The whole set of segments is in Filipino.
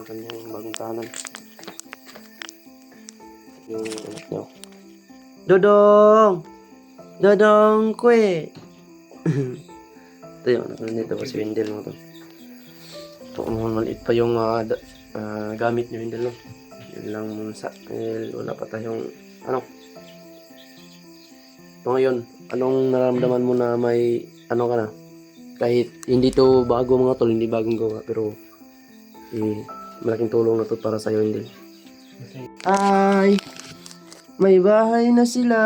kanyang bagong tahanan. Yung anak niya. Dodong! Dodong kwe! Ito yung anak nito pa si Wendell mo to. Ito maliit pa yung gamit ni Wendell. Yun lang muna sa wala pa tayong ano. So ngayon, anong nararamdaman mo na may ano ka na? Kahit hindi to bago mga tol, hindi bagong gawa, pero malaking tulong na to para sa'yo, Wendell. Ay! May bahay na sila!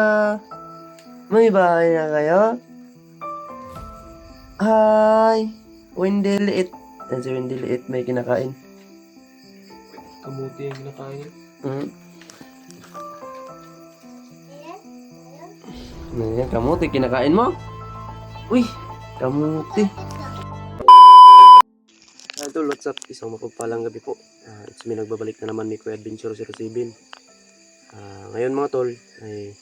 May bahay na kayo? Hi! Wendell liit. Yan si Wendell liit, may kinakain. Kamuti yung kinakain. Ayan, kamuti, kinakain mo? Uy, kamuti. Idol, what's up? Isang mapagpalang gabi po. It's me, nagbabalik na naman ni Kuya Adventure 07. Ngayon mga tol, ay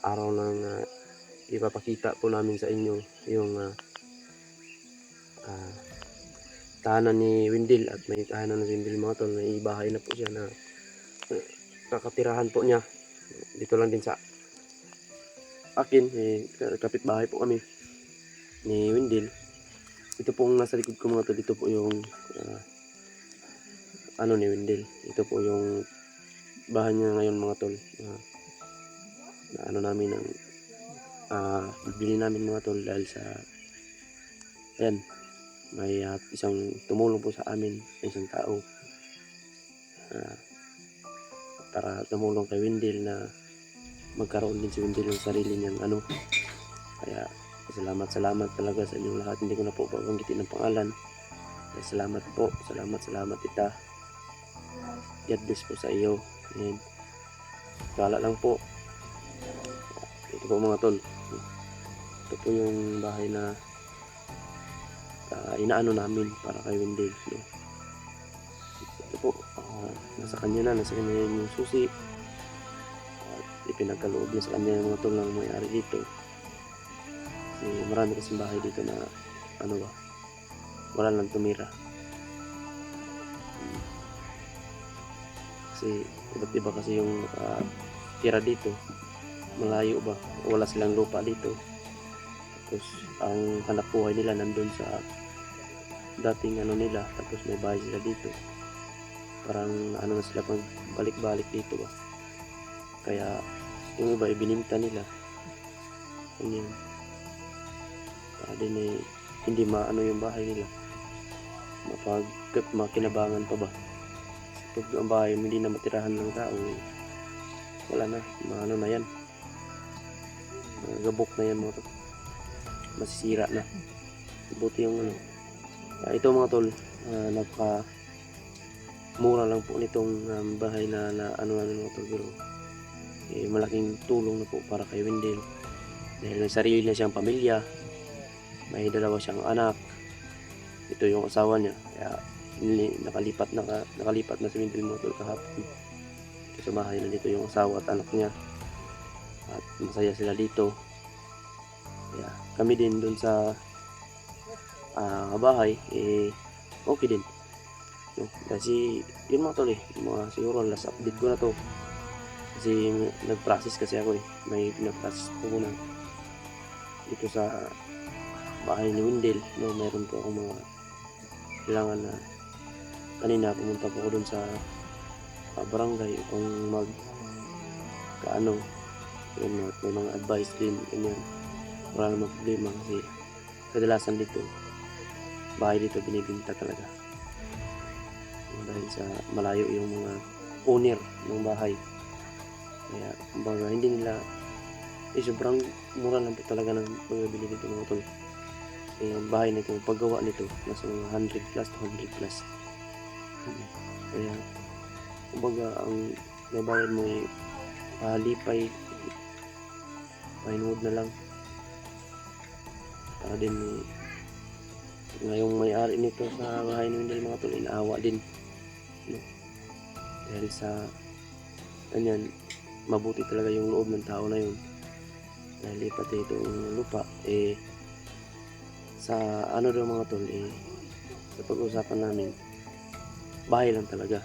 araw ng ipapakita po namin sa inyo yung tahanan ni Wendell. At may tahanan na si Wendell mga tol, may bahay na po siya na kakatirahan po niya. Dito lang din sa akin, kapitbahay po kami ni Wendell. Ito po ang nasa likod ko mga tol, dito po yung ano ni Wendell. Ito po yung bahay niya ngayon mga tol. Na ano namin ang bibili namin mga tol dahil sa ayan, may isang tumulong po sa amin, isang tao para tumulong kay Wendell na magkaroon din si Wendell ng sarili niyang ano. Kaya salamat talaga sa inyong lahat. Hindi ko na po babanggitin ng pangalan. Kaya salamat po, salamat tita. God bless po sa iyo. And kala lang po, ito po mga tol, ito po yung bahay na inaano namin para kay Wendell, no? Ito po, nasa kanya yung susi at ipinagkaloob niya sa kanya yung mga tol ng may-ari dito. Kasi marami kasing bahay dito na ano ba, wala lang tumira. Kasi iba't iba kasi yung tira dito, malayo ba, wala silang lupa dito. Tapos ang hanap buhay nila nandun sa dating ano nila, tapos may bahay sila dito. Parang ano na sila pag balik-balik dito ba. Kaya yung iba ibininta nila. Ganyan. Para din hindi maano yung bahay nila. Makinabangan pa ba. Pag ang bahay hindi na matirahan ng tao, wala na, maano na yan. Gabok na yan mga tol. Masisira na. Buti yung ano. Ito mga tol, mura lang po nitong bahay na ano mga tol, pero malaking tulong na po para kay Wendell dahil may sarili na siyang pamilya, may dalawa siyang anak. Ito yung asawa niya, kaya nakalipat na si Wendell mga tol kahapon. Ito sa bahay na dito yung asawa at anak niya at masaya sila dito. Kaya kami din dun sa bahay okay din, no? Kasi yun mga tol mga siguro last update ko na to kasi nag-process kasi ako may pinag-process po muna dito sa bahay ni Wendell, no? Meron po akong mga kailangan na kanina pumunta po ako dun sa barangay kung kaano yun, may mga advice din ganyan. Wala namang problema kasi kadalasan dito bahay dito binibinta talaga dahil sa malayo yung mga owner ng bahay. Kaya kumbaga hindi nila sobrang mura lang po talaga ng pagbili dito mga tol. Yung bahay nito, paggawa nito nasa mga 100 plus to 100 plus. Kaya kumbaga ang may bayad mo lipay pahinwood na lang para din ngayong may-ari nito sa bahay ni Wendell mga tol, inaawa din, no? Dahil sa ganyan, mabuti talaga yung loob ng tao na yun dahil pati itong lupa sa ano daw mga tol sa pag-usapan namin bahay lang talaga.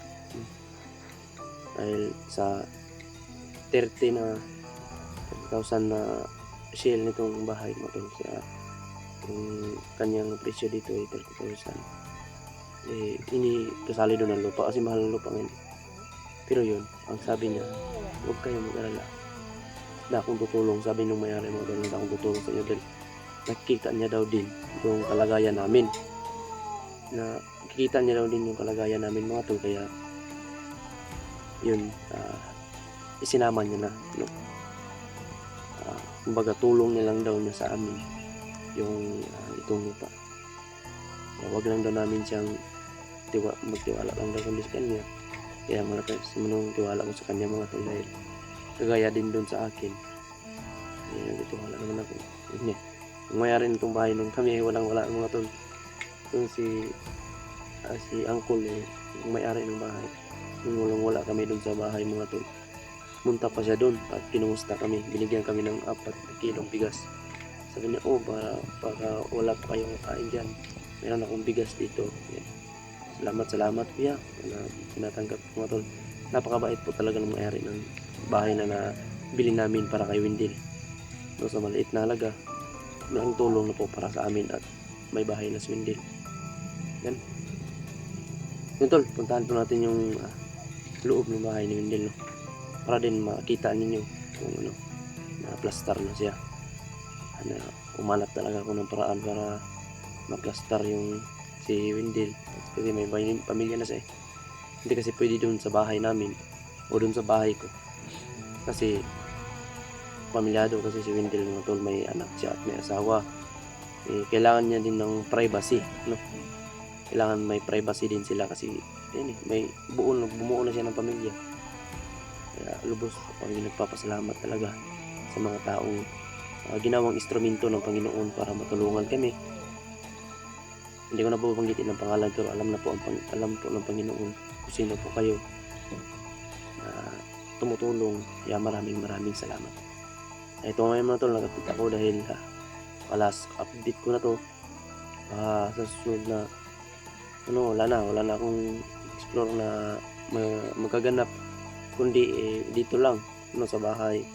Dahil sa 30,000 na shell nitong bahay mo tol, sa yung kanyang presyo dito ay 30,000. Ini kasali doon ang lupa kasi mahal ang lupa ngayon. Pero yun, ang sabi niya, huwag kayong mag-alala na akong tutulong. Sabi nung may-ari mo doon, na akong tutulong sa inyo dahil nakikita niya daw din yung kalagayan namin. Nakikita niya daw din yung kalagayan namin mga tol, kaya yun, isinama niya na, no? Kumbaga tulong niya lang daw niya sa amin yung itong lupa. Kaya wag lang daw namin siyang magtiwala lang daw kundi sa kanya. Kaya malakas manong tiwala ko sa kanya mga tol, dahil kagaya din doon sa akin. Nagtiwala naman ako. Kung mayari nitong bahay nung kami walang wala mga tol. Yung si uncle yung may-ari ng bahay. Nung walang wala kami doon sa bahay mga tol. Munta pa siya doon at kinumusta kami. Binigyan kami ng 4 kilong bigas. Sabi niya, baka wala pa kayong kain dyan. Meron akong bigas dito. Yan. Salamat kuya na tinatanggap ko mga tol. Napakabait po talaga ng may-ari ng bahay na nabili namin para kay Wendell. So, sa maliit na halaga, malaking tulong na po para sa amin at may bahay na si Wendell. Yan. Yun tol, puntahan po natin yung loob ng bahay ni Wendell, no? Para din makita ninyo kung na plaster na siya. Umanap talaga ako ng paraan para ma-plaster yung si Wendell kasi may pamilya na siya. Hindi kasi pwede dun sa bahay namin o dun sa bahay ko kasi pamilyado kasi si Wendell mga tol, may anak siya at may asawa. Kailangan niya din ng privacy, no? Kailangan may privacy din sila kasi may bumuo na siya ng pamilya. Kaya lubos ang nagpapasalamat talaga sa mga taong ginawang instrumento ng Panginoon para matulungan kami. Hindi ko na po banggitin ng pangalan pero alam po ng Panginoon kung sino po kayo na tumutulong. Kaya maraming salamat. Ito ngayon mga tol, nagkapit ako dahil last update ko na to. Sa susunod na wala na akong explore na magkaganap kundi dito lang sa bahay.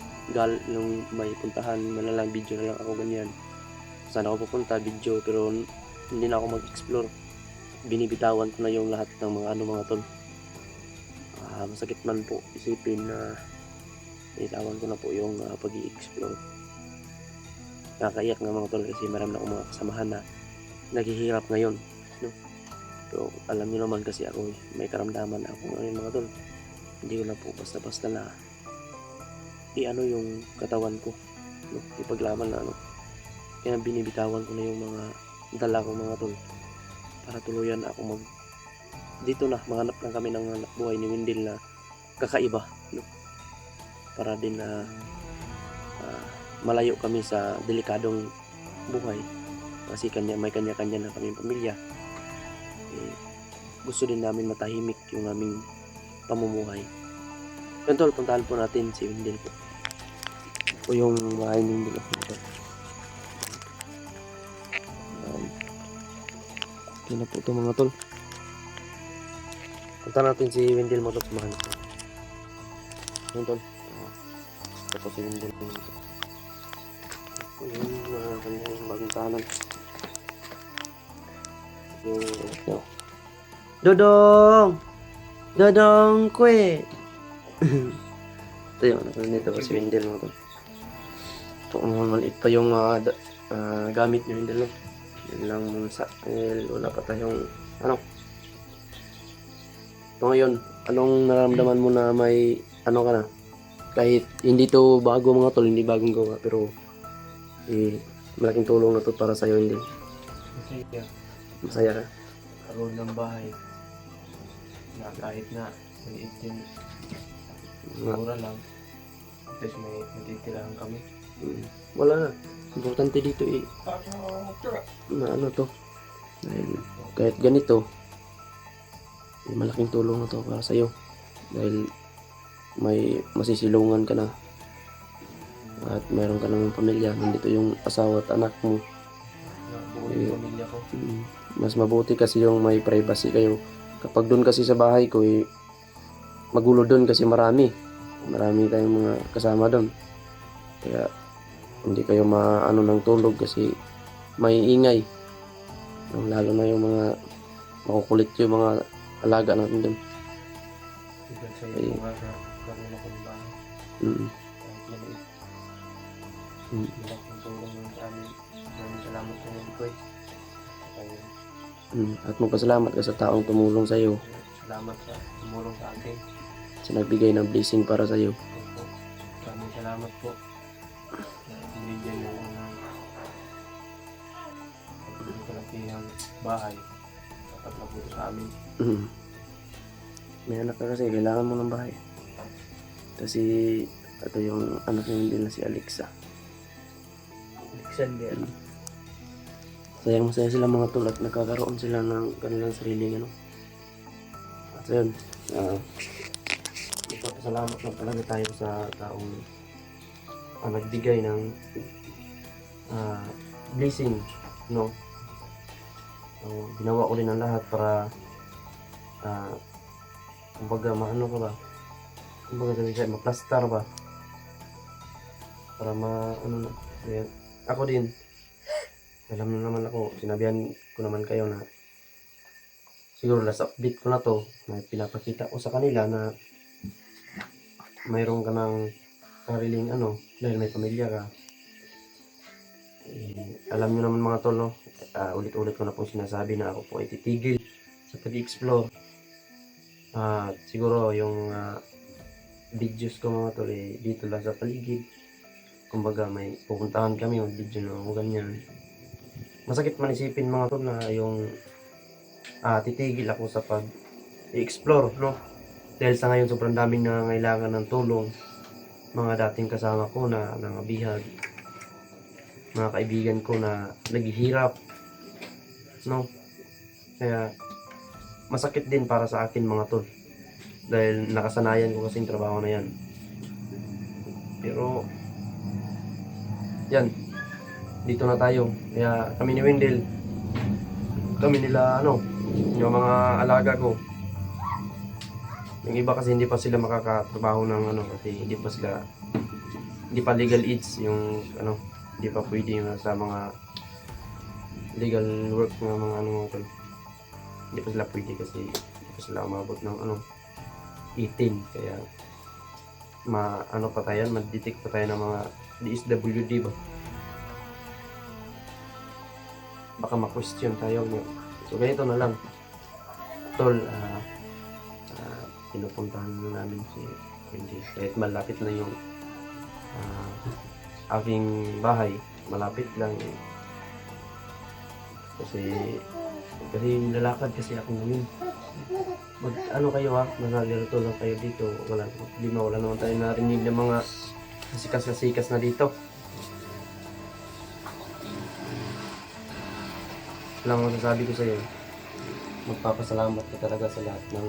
Nung may puntahan lang video na lang ako ganyan. Saan ako pupunta video pero hindi na ako mag-explore. Binibitawan ko na yung lahat ng mga tol. Masakit man po isipin na itawan ko na po yung pag-i-explore. Nakakaiyak nga mga tol kasi marami na akong mga kasamahan na naghihirap ngayon, no? Pero alam niyo naman kasi ako may karamdaman ako ngayon mga tol. Hindi ko na po basta-basta na yung katawan ko, no? Ipaglaban na kaya binibitawan ko na yung mga dala ko mga tol para tuluyan ako dito na maghanap lang kami ng hanap buhay ni Wendell na kakaiba, no? Para din na malayo kami sa delikadong buhay kasi may kanya-kanya na kaming pamilya. Gusto din namin matahimik yung aming pamumuhay. Yun tol, puntahan po natin si Wendell po o yung bahay ni Wendell. Okay na po ito mga tol. Punta natin si Wendell mo tol, samahan ko. Yun tol, tapos si Wendell po yung kanyang bagong tahanan. Yung Dodong kwe. Ito yung nito si Wendell mo tol. Ito maliit pa yung gamit ni Wendell, no? Yun lang wala pa tayong So ngayon, anong nararamdaman mo na may ka na? Kahit hindi to bago mga tol, hindi bagong gawa, pero malaking tulong na to para sa'yo, hindi? Masaya ka? Karoon ng bahay na kahit na maliit yung mura lang, tapos may natitirahan kami. Wala na. Importante dito na to. Dahil kahit ganito, malaking tulong na to para sa'yo. Dahil may masisilungan ka na at mayroon ka ng pamilya. Nandito yung asawa at anak mo. Buong pamilya ko. Mas mabuti kasi yung may privacy kayo Kapag doon kasi sa bahay ko, magulo doon kasi marami tayong mga kasama doon. Kaya hindi kayo maano ng tulog kasi may ingay. Lalo na yung mga makukulit yung mga alaga natin doon. Hanggang sa Ayun. iyo nga na karoon akong bahay. Mm. Kahit maliit. Mm. Malaking tulong yun sa amin. Maraming salamat sa inyo, Koy. Kaya At magpasalamat ka sa taong tumulong sa iyo, salamat sa tumulong sa akin. sa nagbigay ng blessing para sa iyo. Opo. Maraming salamat po. Na binigyan niyo ako ng kalakihang bahay. Dapat na po ito sa amin. Mm. May anak ka kasi, kailangan mo ng bahay. Kasi ito yung anak niya din na si Alexa. Alexander. Sayang masaya sila mga tol at nagkakaroon sila ng kanilang sariling ano. At so yun, ipapasalamat lang talaga tayo sa taong nagbigay ng blessing, no? So, ginawa ko rin ang lahat para kumbaga maano ka ba? Kumbaga sabi siya, maplastar ba? Para ano na. Kaya, ako din, alam na naman ako, sinabihan ko naman kayo na siguro last update ko na to, na pinapakita ko sa kanila na mayroon ka ng sariling ano, dahil may pamilya ka. Alam nyo naman mga tol, no? Ulit-ulit ko na pong sinasabi na ako po ay titigil sa pag-explore. Siguro yung videos ko mga tol dito lang sa paligid. Kumbaga may pupuntahan kami, mag-video na ganyan. Masakit man isipin mga tol na yung titigil ako sa pag-explore, no? Dahil sa ngayon sobrang daming nangangailangan ng tulong. Mga dating kasama ko na nangabihag, mga kaibigan ko na naghihirap, no? Kaya masakit din para sa akin mga tol. Dahil nakasanayan ko kasi yung trabaho na yan. Pero yan, dito na tayo. Kaya kami ni Wendell, kami nila yung mga alaga ko. Yung iba kasi hindi pa sila makakatrabaho ng kasi hindi pa legal age yung hindi pa pwede yung sa mga legal work ng mga tol. Hindi pa sila pwede kasi hindi pa sila umabot ng 18. Kaya pa tayo, ma-detect pa tayo ng mga DSWD ba? Baka ma-question tayo. So ganito na lang. Tol, pinupuntahan na namin si Wendy. Kahit malapit na yung aking bahay. Malapit lang Kasi lalakad kasi ako ngayon. Kayo maglalito lang kayo dito. Wala naman tayo narinig ng mga kasikas na dito. Lang masasabi ko sa iyo, magpapasalamat ka talaga sa lahat ng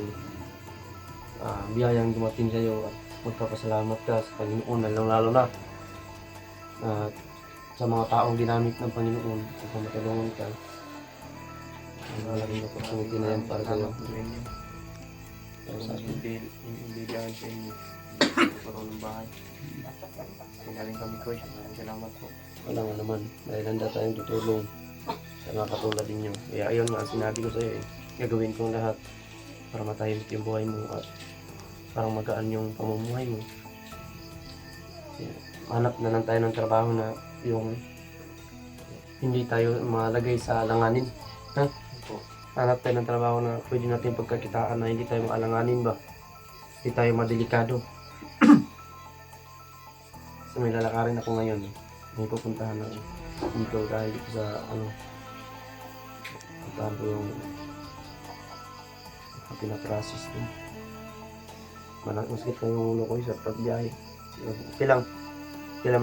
biyayang dumating sa iyo at magpapasalamat ka sa Panginoon, lalo na sa mga taong ginamit ng Panginoon upang matulungan ka. Malaking opportunity na yan para sa iyo. Hindi dahil sa inyo. Pagkaroon ng bahay. Sinaling kami ko. Salamat po. Wala nga naman, dahil handa tayong tutulong sa mga katulad ninyo. Kaya ayun nga, sinabi ko sa iyo gagawin kong lahat para matahimik yung buhay mo at parang magaan yung pamumuhay mo. Kaya, hanap na lang tayo ng trabaho na yung hindi tayo malagay sa alanganin. Hanap tayo ng trabaho na pwede natin pagkakitaan na hindi tayo maalanganin ba? Hindi tayo madelikado. So may lalakarin ako ngayon. May pupuntahan na dito dahil dito sa puntahan ko yung pinaprocess din. Masakit na yung ulo ko sa pagbiyahe. Okay lang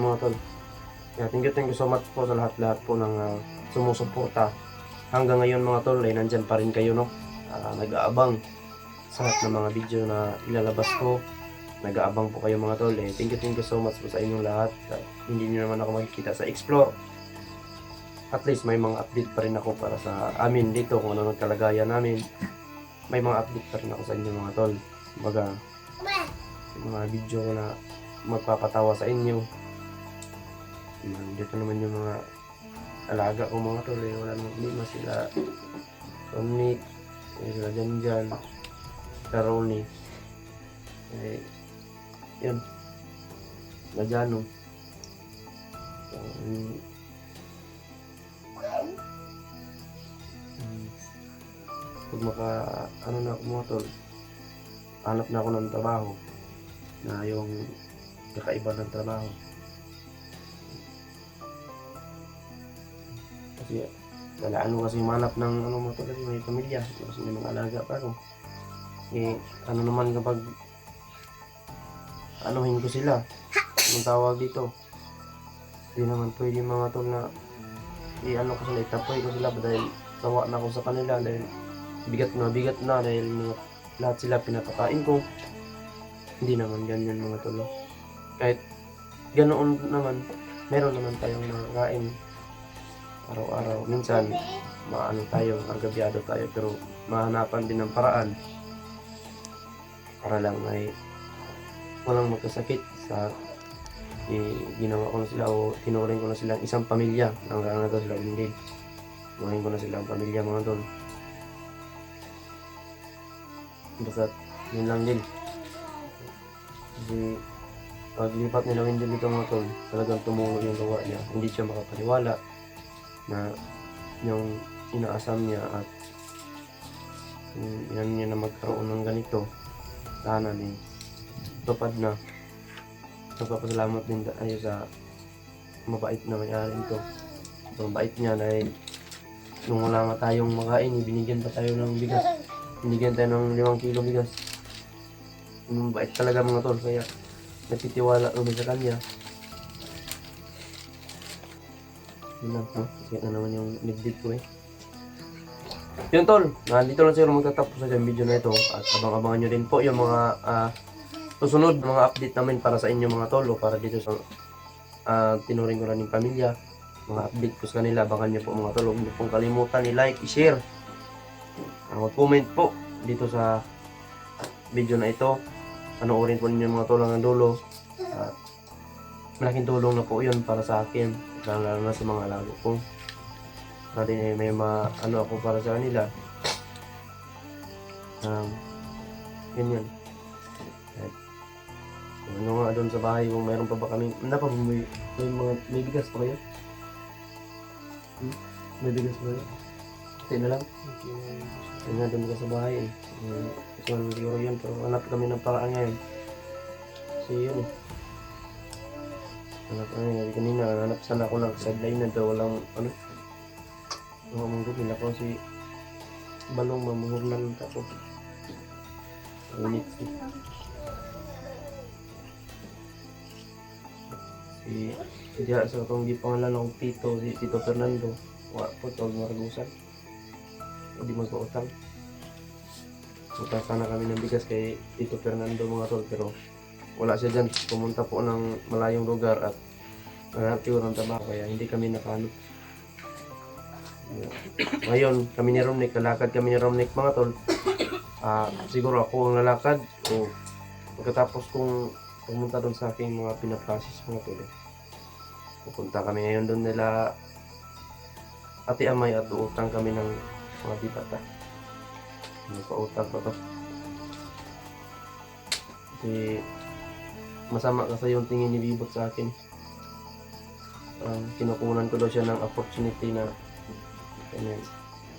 mga tol. Kaya thank you so much po sa lahat po ng sumusuporta. Hanggang ngayon mga tol ay nandyan pa rin kayo, no? Nag-aabang sa lahat ng mga video na ilalabas ko. Nag-aabang po kayo mga tol. Thank you so much po sa inyong lahat. Hindi nyo naman ako makikita sa Explore. At least may mga update pa rin ako para sa amin dito kung ano ang kalagayan namin. may mga update pa rin ako sa inyo mga tol. Kumbaga, mga video ko na magpapatawa sa inyo. Dito naman yung mga alaga ko mga tol, wala namang problema sila. Dominic, sila Janjan, sila Ronnie. Yun. Lajano. Pag na ako mga tol, hanap na ako ng trabaho na yung kakaiba ng trabaho. Kasi kasi manap ng mga tol, kasi may pamilya, kasi may mga alaga pa ako. Naman kapag anuhin ko sila, anong tawag dito, hindi naman pwede mga tol na ko sila, itapoy ko sila dahil tawa na ako sa kanila dahil bigat na dahil lahat sila pinapakain ko. Hindi naman ganyan mga tol. Kahit ganoon naman, meron naman tayong nakakain araw-araw. Minsan tayo, agabyado tayo, pero mahanapan din ng paraan para lang ay walang magkasakit sa ginawa ko na sila o tinuring ko na silang isang pamilya. Hanggang na sila hindi. Tinuring ko na silang pamilya mga tol. Basta yun lang din. Kasi paglipat nila Wendell dito mga tol, talagang tumulo yung gawa niya. Hindi siya makapaniwala na yung inaasam niya at yan niya na magkaroon ng ganito. Sana tupad na. Nagpapasalamat din tayo sa mabait na may-ari nito. Ang bait niya na nung wala nga tayong makain, binigyan pa tayo ng bigas. Binigyan tayo ng 5 kilo bigas. Bait talaga mga tol, kaya nagtitiwala kami sa kanya. Yun lang po, kaya na naman yung nagdit ko Yun tol, dito lang siguro magtatapos sa video na ito. At abang-abangan nyo din po yung mga susunod mga update namin para sa inyo mga tol, o para dito sa tinuring ko na ng pamilya. Mga update ko sa kanila, abangan nyo po mga tol. Huwag nyo pong kalimutan i-like, i-share. Mag-comment po dito sa video na ito. Panoorin po ninyo mga tol hanggang dulo. Malaking tulong na po yun para sa akin, lalo na sa mga alago ko. Dati may ako para sa kanila. Ganyan. Ano nga doon sa bahay kung mayroon pa ba kami, may bigas pa kayo? May bigas pa kayo? Ito na lang. Ito nga doon ka sa bahay Ito nga siguro yun, pero hanap kami ng paraan ngayon. Kasi yun kanina hanap sana ako ng sideline na daw walang manggo nila ko si balong mamuhur lang ako. Unit diya sa itong gipangalan ng Tito Fernando. Wala po ito maragusan. Hindi magpautang. Utang sana kami ng bigas kay Tito Fernando mga tol, pero wala siya dyan. Pumunta po ng malayong lugar at naghanap siguro ng trabaho, kaya hindi kami nakano. Ngayon, kami ni Romnick, lalakad kami ni Romnick mga tol. Siguro ako ang lalakad o pagkatapos kong pumunta doon sa aking mga pinaprasis mga tol. Pupunta kami ngayon doon nila Ate Amay at uutang kami ng mga dibata. Pautang pa to. Kasi masama kasi yung tingin ni Bibot sa akin. Kinukunan ko daw siya ng opportunity na ganyan.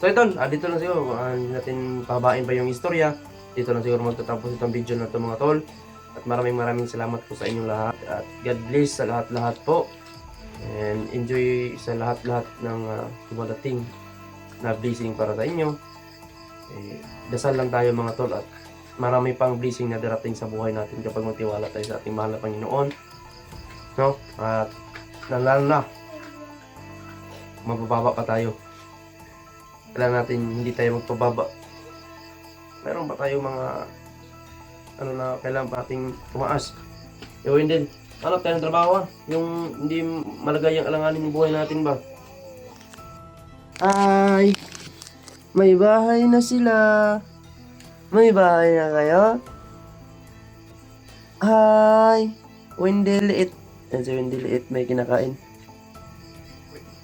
So ito, dito lang siguro, hindi natin pahabain pa yung istorya. Dito lang siguro magtatapos itong video na ito mga tol. At maraming salamat po sa inyong lahat. At God bless sa lahat-lahat po. And enjoy sa lahat-lahat ng dumadating na blessing para sa inyo. Dasal lang tayo mga tol, at marami pang blessing na darating sa buhay natin kapag magtiwala tayo sa ating mahal na Panginoon. No? At lalo na, mabababa pa tayo. Kailangan natin hindi tayo magpababa. Meron pa tayo mga na kailangan pa ating tumaas. Gawin din. Tayo ng trabaho yung hindi malagay ang alanganin ng buhay natin ba? Ay, may bahay na sila. May bahay na kayo? Hi! Wendy Liit. Yan si Wendy Liit, may kinakain.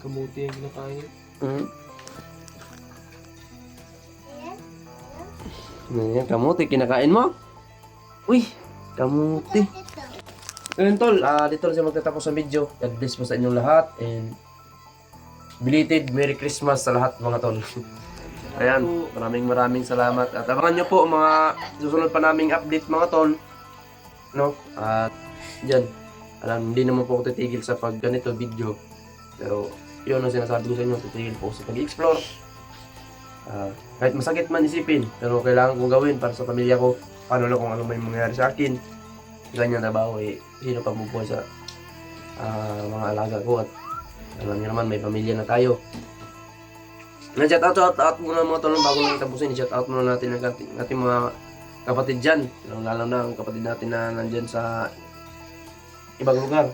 Kamuti yung kinakain. Hmm? Yan, kamuti, kinakain mo? Uy, kamuti. Ngayon tol, dito na siya magtatapos ng video. God bless po sa inyong lahat and belated Merry Christmas sa lahat mga tol. Ayan, maraming salamat at abangan nyo po ang mga susunod pa naming update mga tol. No? At dyan, hindi naman po ako titigil sa pag ganito video. Pero yun ang sinasabi ko sa inyo, titigil po sa pag-explore. Kahit masakit man isipin, pero kailangan kong gawin para sa pamilya ko. Paano lang kung ano may mangyayari sa akin. Ganyan trabaho eh, sino pa bubuhay sa mga alaga ko at alam niyo naman may pamilya na tayo. Na-chat out muna mga tol bago natin tapusin. I-chat out muna natin ang ating mga kapatid dyan. Lalo na ang kapatid natin na nandyan sa ibang lugar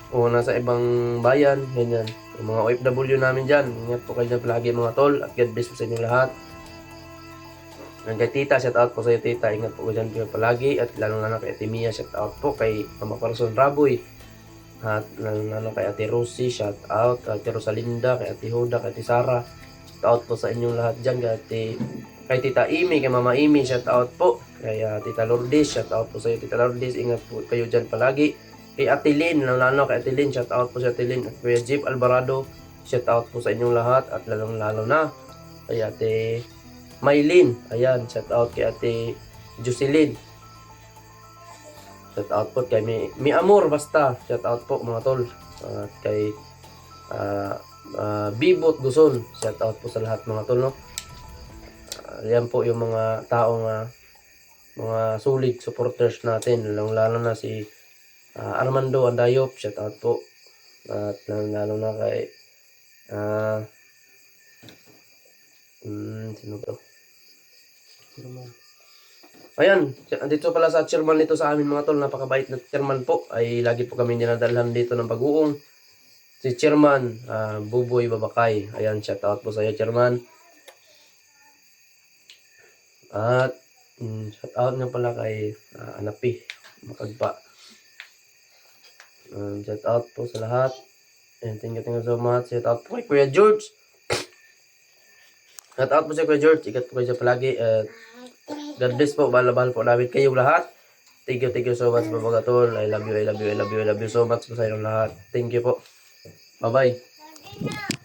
o nasa ibang bayan, ganyan. Yung mga OFW namin dyan, ingat po kayo dyan palagi mga tol at God bless po sa inyo lahat. And kay tita, shout out po sa iyo tita, ingat po kayo dyan palagi at lalo na kay Ate Mia, shout out po kay Mama Corazon Raboy at lalo kay Ate Rosie, shout out kay Ate Rosalinda, kay Ate Hoda, kay Ate Sara, shout out po sa inyong lahat dyan, kay Tita Imi, kay Mama Imi, shout out po kay Tita Lourdes, shout out po sa iyo Tita Lourdes, ingat po kayo dyan palagi. Kay Ate Lynn, lalo kay Ate Lynn, shout out po sa Ate Lynn at kay Jeep Alvarado, shout out po sa inyong lahat at lalo na kay Ate Maylin, ayan, shout out kay Ate Jocelyn, shout out po kay Mi Amor, basta, shout out po mga tol, at kay Bibot Guson, shout out po sa lahat mga tol, no? Yan po yung mga taong mga solid supporters natin, lalo na si Armando Andayop, shout out po. At lalo na kay sino to? Ayan, dito pala sa chairman nito sa amin mga tol, napakabait na chairman po. Ay lagi po kami dinadalhan dito ng pag-uong. Si chairman Buboy Babakay. Ayan, shout out po sa iyo chairman. At shout out nga pala kay Anapi Makagpa. Shout out po sa lahat. And thank you so much. Shout out po kay Kuya George. Shout out po sa Kuya George. Ikat po kayo siya palagi. God bless po. Bahal po namin kayong lahat. Thank you so much mga tol. I love you so much po sa inyong lahat. Thank you po. Bye-bye.